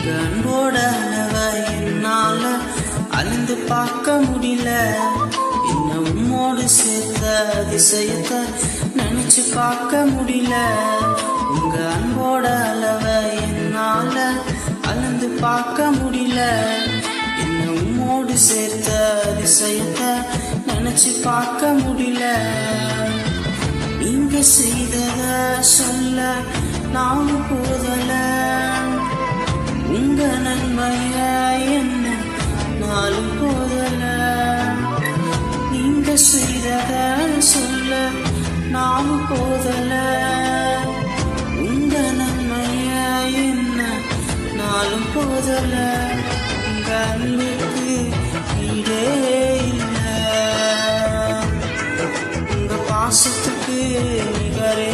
உங்க அன்போட அளவ என்னால அளந்து பார்க்க முடியல. என்ன உம்மோடு சேர்த்த அதிசயத்தை நினைச்சு பார்க்க முடியல. உங்க அன்போட அளவ என்னால அளந்து பார்க்க முடியல. என்ன உம்மோடு சேர்த்த அதிசயத்தை நினைச்சு பார்க்க முடியல. நீங்க செய்தத சொல்ல நான் போதல. உங்க நன்மைய என்ன நாளும் போதல. நீங்க செய்தத சொல்ல நான் போதல. உங்க நன்மைய என்ன நாளும் போதல. உங்க அன்புக்கு ஈடே இல்ல. உங்க பாசத்துக்கு நிகரே